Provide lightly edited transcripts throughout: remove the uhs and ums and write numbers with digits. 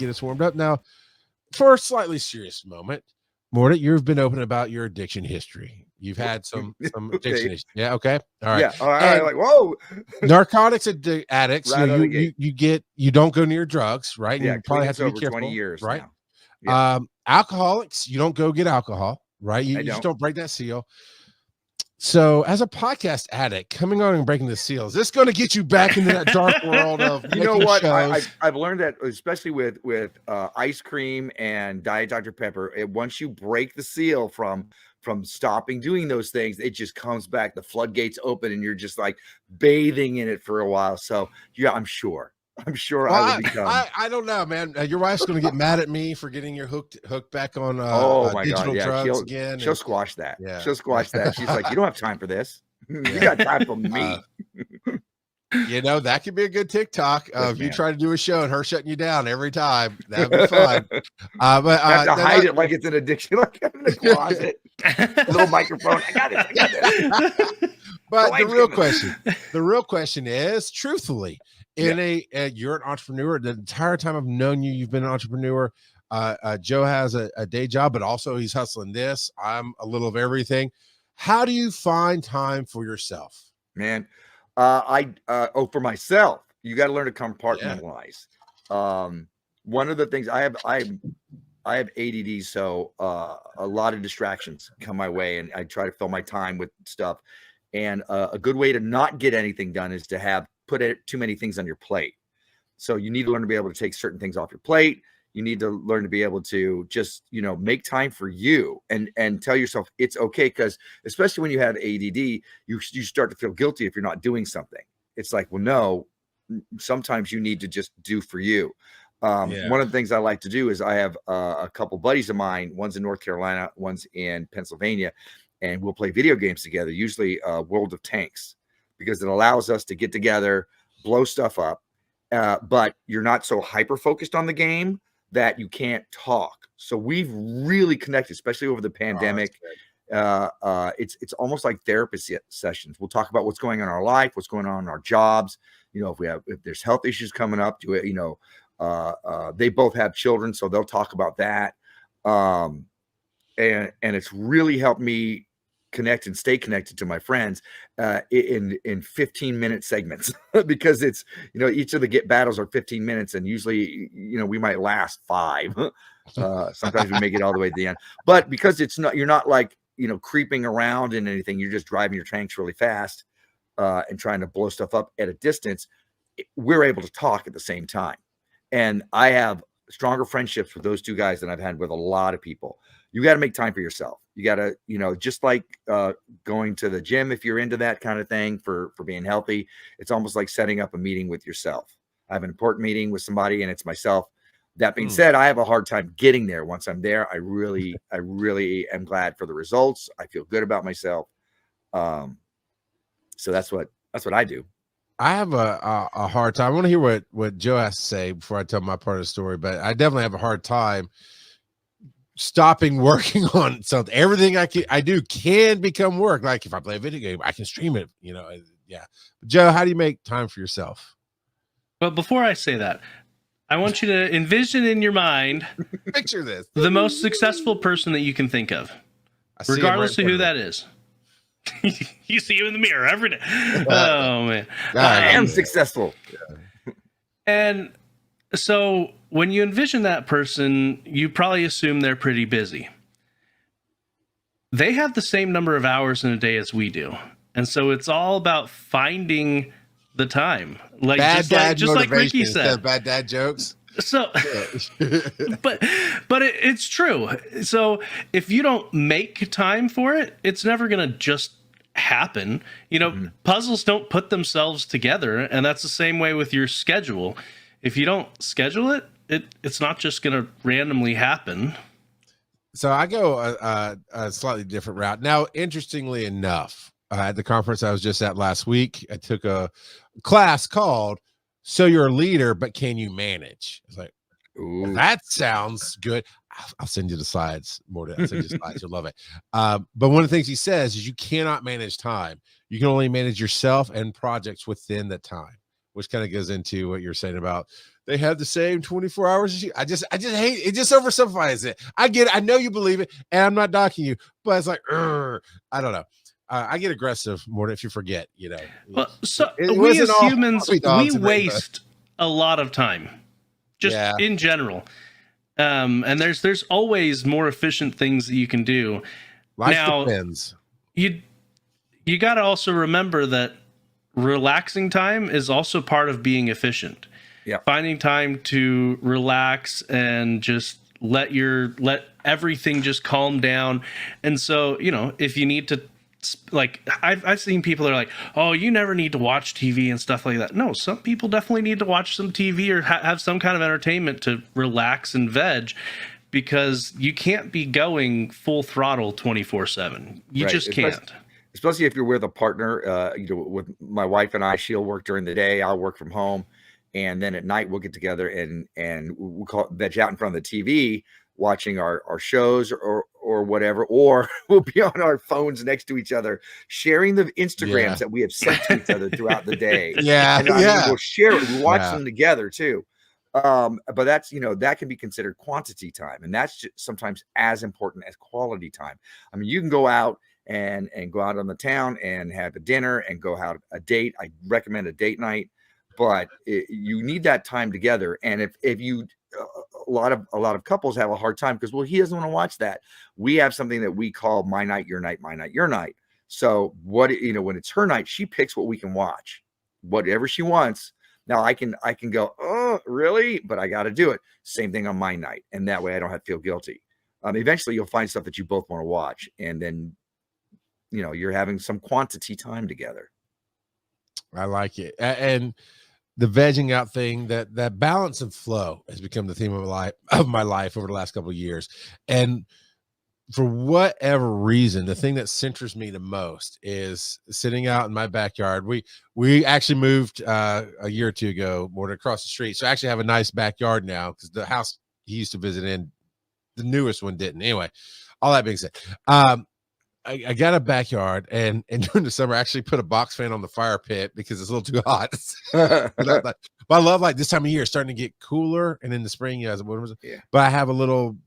get us warmed up. Now, for a slightly serious moment, Mordant, you've been open about your addiction history. You've had some addiction issues. Yeah, okay. All right. Yeah. All right. Like, whoa. Narcotics addicts, Right you don't go near drugs, right? And Yeah, you probably have to be over careful, 20 years right? now. Yeah. Alcoholics, you don't go get alcohol, right? You just don't break that seal. So, as a podcast addict, coming on and breaking the seal, is this going to get you back into that dark world of you know what? shows? I've learned that, especially with ice cream and Diet Dr. Pepper, once you break the seal from stopping doing those things, it just comes back. The floodgates open, and you're just like bathing in it for a while. So, yeah, I'm sure well, I will become. I don't know, man. Your wife's going to get mad at me for getting your hooked back on digital drugs again. She'll squash that. Yeah. She'll squash that. She's like, you don't have time for this. You got time for me. That could be a good TikTok of you trying to do a show and her shutting you down every time. That'd be fun. But I have to hide it like it's an addiction, like I'm in the closet. Little microphone. I got it. But the real question is, truthfully, you're an entrepreneur. The entire time I've known you, you've been an entrepreneur. Joe has a day job, but also he's hustling this. I'm a little of everything. How do you find time for yourself? Man, for myself, you got to learn to compartmentalize. One of the things I have ADD, so a lot of distractions come my way, and I try to fill my time with stuff. And a good way to not get anything done is to put too many things on your plate. So you need to learn to be able to take certain things off your plate. You need to learn to be able to just, make time for you and tell yourself it's okay. Because especially when you have ADD, you start to feel guilty if you're not doing something. It's like, well, no, sometimes you need to just do for you. One of the things I like to do is I have a couple buddies of mine. One's in North Carolina, one's in Pennsylvania, and we'll play video games together, usually World of Tanks, because it allows us to get together, blow stuff up, but you're not so hyper-focused on the game that you can't talk. So we've really connected, especially over the pandemic. It's almost like therapy sessions. We'll talk about what's going on in our life, what's going on in our jobs. If there's health issues coming up, they both have children, so they'll talk about that. And it's really helped me connect and stay connected to my friends in 15-minute segments because it's, each of the battles are 15 minutes, and usually, we might last 5. Sometimes we make it all the way to the end, but because you're not like, creeping around in anything, you're just driving your tanks really fast and trying to blow stuff up at a distance. We're able to talk at the same time. And I have stronger friendships with those two guys than I've had with a lot of people. You got to make time for yourself. You got to, just like going to the gym, if you're into that kind of thing for being healthy, it's almost like setting up a meeting with yourself. I have an important meeting with somebody and it's myself. That being said, I have a hard time getting there. Once I'm there, I really am glad for the results. I feel good about myself. So that's what I do. I have a hard time. I want to hear what Joe has to say before I tell my part of the story, but I definitely have a hard time stopping working on something. Everything I do can become work. Like if I play a video game, I can stream it, yeah. Joe, how do you make time for yourself? Well, before I say that, I want you to envision in your mind, picture this, the most successful person that you can think of, regardless of who that is. You see him in the mirror every day. Oh man, I am successful. And so when you envision that person, you probably assume they're pretty busy. They have the same number of hours in a day as we do, and so it's all about finding the time. Like just like Ricky said, bad dad jokes. So, but it's true. So if you don't make time for it, it's never going to just happen. Puzzles don't put themselves together. And that's the same way with your schedule. If you don't schedule it, it's not just going to randomly happen. So I go a slightly different route. Now, interestingly enough, at the conference I was just at last week, I took a class called "So You're a Leader, but Can You Manage?" It's like, well, that sounds good. I'll send you the slides, Morton. I'll send you the slides. You'll love it. But one of the things he says is you cannot manage time. You can only manage yourself and projects within the time, which kind of goes into what you're saying about they have the same 24 hours as you. I just hate it. Just oversimplifies it. I get it. I know you believe it, and I'm not docking you, but it's like, I don't know. I get aggressive more if you forget, Well, so it we as wasn't all humans, puppy dogs we and rainbows. waste a lot of time, just Yeah. in general. And there's always more efficient things that you can do. Life Now, depends. You got to also remember that relaxing time is also part of being efficient. Yeah. Finding time to relax and just let everything just calm down. And so, if you need to, like, I've seen people that are like, oh, you never need to watch TV and stuff like that. No, some people definitely need to watch some TV or have some kind of entertainment to relax and veg, because you can't be going full throttle 24/7. You Right. just can't. Especially if you're with a partner. With my wife and I, she'll work during the day, I'll work from home, and then at night we'll get together and we'll call it veg out in front of the TV, watching our shows or whatever, or we'll be on our phones next to each other, sharing the Instagrams that we have sent to each other throughout the day. Yeah. And we'll share it. We watch Yeah. them together too. But that's, that can be considered quantity time. And that's just sometimes as important as quality time. I mean, you can go out and go out on the town and have a dinner and go out a date. I recommend a date night, but you need that time together. And if you, a lot of couples have a hard time because, well, he doesn't want to watch that. We have something that we call my night, your night, my night, your night. So when it's her night, she picks what we can watch, whatever she wants. Now I can go, oh, really? But I got to do it. Same thing on my night. And that way I don't have to feel guilty. Eventually you'll find stuff that you both want to watch. And then, you're having some quantity time together. I like it. And the vegging out thing, that balance and flow has become the theme of my life over the last couple of years. And for whatever reason, the thing that centers me the most is sitting out in my backyard. We actually moved a year or two ago, more than across the street. So I actually have a nice backyard now, because the house he used to visit in, the newest one didn't. Anyway, all that being said, I got a backyard, and during the summer I actually put a box fan on the fire pit because it's a little too hot. But I love, like, this time of year, it's starting to get cooler, and in the spring, but I have a little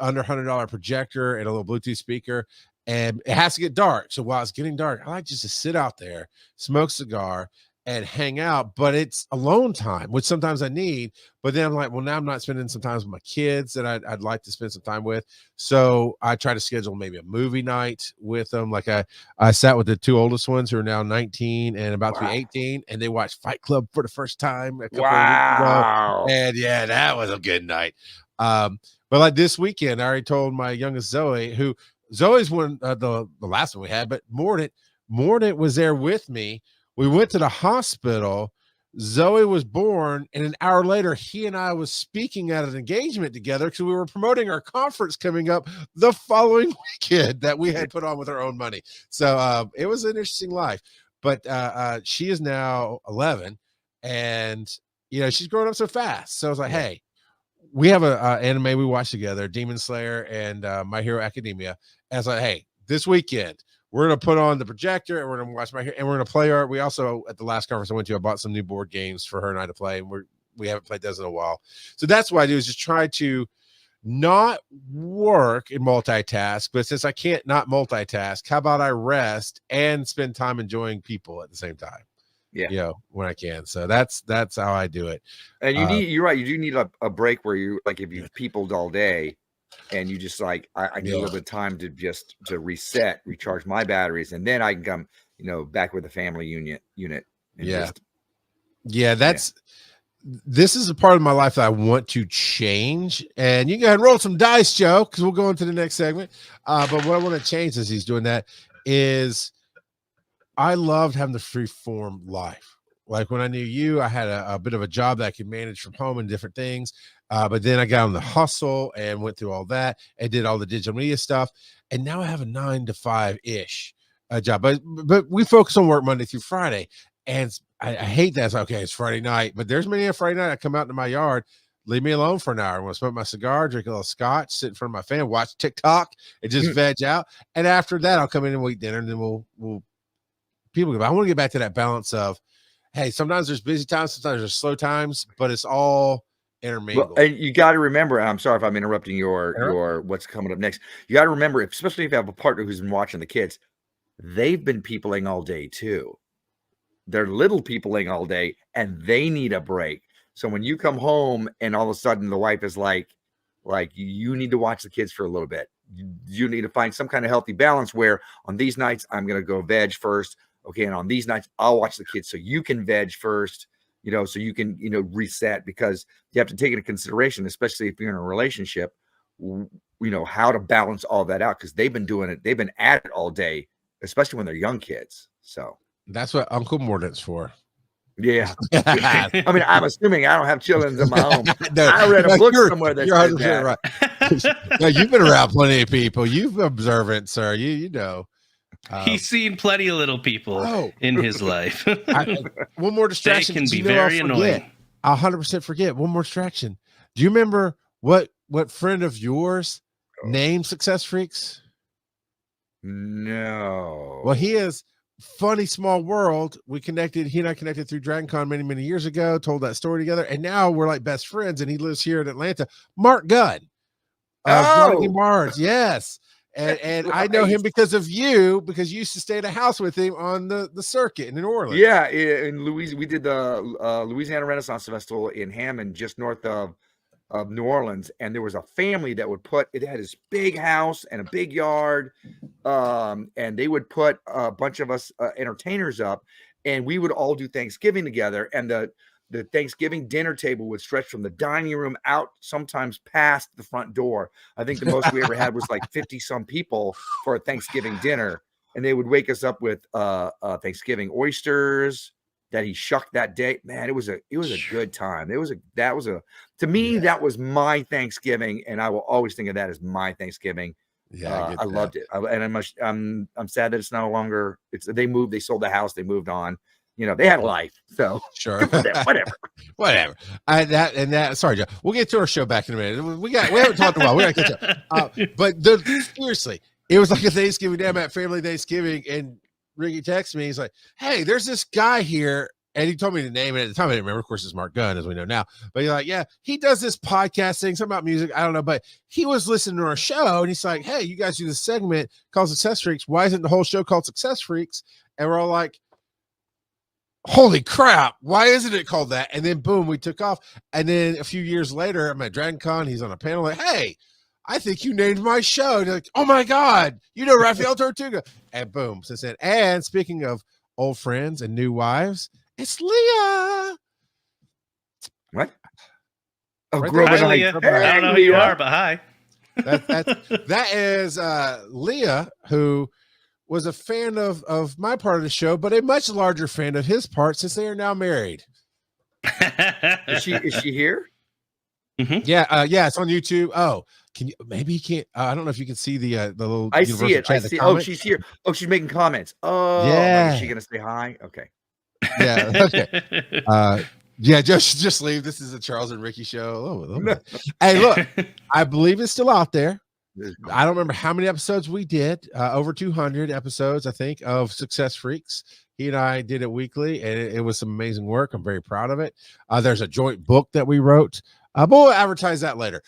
under $100 projector and a little Bluetooth speaker, and it has to get dark. So while it's getting dark, I like just to sit out there, smoke a cigar, and hang out. But it's alone time, which sometimes I need. But then I'm like, well, now I'm not spending some time with my kids that I'd like to spend some time with. So I try to schedule maybe a movie night with them. Like I sat with the two oldest ones who are now 19 and about to be 18, and they watched Fight Club for the first time a couple of weeks ago. And yeah, that was a good night. But like this weekend, I already told my youngest Zoe's one, the last one we had, but Mordant was there with me. We went to the hospital. Zoe was born, and an hour later, he and I was speaking at an engagement together because we were promoting our conference coming up the following weekend that we had put on with our own money. So it was an interesting life. But she is now 11, and she's growing up so fast. So I was like, hey, we have a anime we watch together, Demon Slayer and My Hero Academia. And I was like, hey, this weekend, we're going to put on the projector and we're going to watch My Hero, and we're going to play we also, at the last conference I went to, I bought some new board games for her and I to play. And we haven't played those in a while. So that's what I do, is just try to not work and multitask. But since I can't not multitask, how about I rest and spend time enjoying people at the same time? Yeah. When I can. So that's how I do it. And you're right. You do need a break where you, like, if you've peopled all day and you just like, I need a little bit of time to reset, recharge my batteries. And then I can come, back with the family unit. This is a part of my life that I want to change. And you can go ahead and roll some dice, Joe, because we'll go into the next segment. But what I want to change as he's doing that is, I loved having the free form life. Like when I knew you, I had a bit of a job that I could manage from home and different things. But then I got on the hustle and went through all that and did all the digital media stuff. And now I have a 9 to 5-ish job. But we focus on work Monday through Friday. And I hate that. It's like, okay, it's Friday night. But there's many a Friday night I come out into my yard, leave me alone for an hour. I want to smoke my cigar, drink a little scotch, sit in front of my fan, watch TikTok, and just veg out. And after that, I'll come in and eat dinner, and then we'll people. I want to get back to that balance of, hey, sometimes there's busy times, sometimes there's slow times, but it's all intermingle. Well, and you got to remember, I'm sorry if I'm interrupting your what's coming up next. You got to remember, especially if you have a partner who's been watching the kids, they've been peopling all day too. They're little peopling all day and they need a break. So when you come home and all of a sudden the wife is like you need to watch the kids for a little bit. You need to find some kind of healthy balance where on these nights I'm going to go veg first. Okay. And on these nights I'll watch the kids so you can veg first, so you can, reset, because you have to take into consideration, especially if you're in a relationship, how to balance all that out, because they've been doing it. They've been at it all day, especially when they're young kids. So that's what Uncle Mordant's for. Yeah. I mean, I'm assuming I don't have children of my own. No, I read a book somewhere that you're said 100% that. right. No, you've been around plenty of people. You've been observant, sir. You know. He's seen plenty of little people in his life. One more distraction. They can be very annoying. I'll 100% forget. One more distraction. Do you remember what friend of yours named Success Freaks? No. Well, he is funny small world. He and I connected through Dragon Con many years ago, told that story together, and now we're like best friends, and he lives here in Atlanta. Mark Gunn of Mars, yes. And I know him because of you, because you used to stay at a house with him on the circuit in New Orleans. Yeah, in Louisiana, we did the Louisiana Renaissance Festival in Hammond, just north of New Orleans, and there was a family that would it had this big house and a big yard, and they would put a bunch of us entertainers up, and we would all do Thanksgiving together, and the Thanksgiving dinner table would stretch from the dining room out, sometimes past the front door. I think the most we ever had was like 50 some people for a Thanksgiving dinner, and they would wake us up with Thanksgiving oysters that he shucked that day. Man, it was a good time. That was my Thanksgiving, and I will always think of that as my Thanksgiving. Yeah, I loved it. I'm sad that it's no longer. They sold the house, they moved on. They had a life, so sure. Whatever. Sorry, Joe. We'll get to our show back in a minute. We haven't talked in a while. We got to catch up. But seriously, it was like a Thanksgiving day. I'm at family Thanksgiving, and Ricky texts me. He's like, "Hey, there's this guy here," and he told me the name. And at the time, I didn't remember. Of course, it's Mark Gunn, as we know now. But he's like, "Yeah, he does this podcast thing, something about music. I don't know, but he was listening to our show, and he's like, "Hey, you guys do this segment called Success Freaks. Why isn't the whole show called Success Freaks?" And we're all like, holy crap, why isn't it called that? And then boom, we took off. And then a few years later, I'm at Dragon Con, he's on a panel like, "Hey, I think you named my show." And like, "Oh my God, Raphael Tortuga." And boom, since then. And speaking of old friends and new wives, it's Leah. What? Oh, right, hi, Leah. I don't know who you are, but hi. That is Leah, who was a fan of my part of the show, but a much larger fan of his part, since they are now married. Is she here? Mm-hmm. Yeah, it's on YouTube. Oh, can you? Maybe you can't. I don't know if you can see the little. I see it. Oh, she's here. Oh, she's making comments. Oh, yeah. Is she gonna say hi? Okay. Yeah. Okay. Yeah, just leave. This is a Charles and Ricky show. Oh, hey, look, I believe it's still out there. I don't remember how many episodes we did. Over 200 episodes, I think, of Success Freaks. He and I did it weekly, and it was some amazing work. I'm very proud of it. There's a joint book that we wrote. But we'll advertise that later.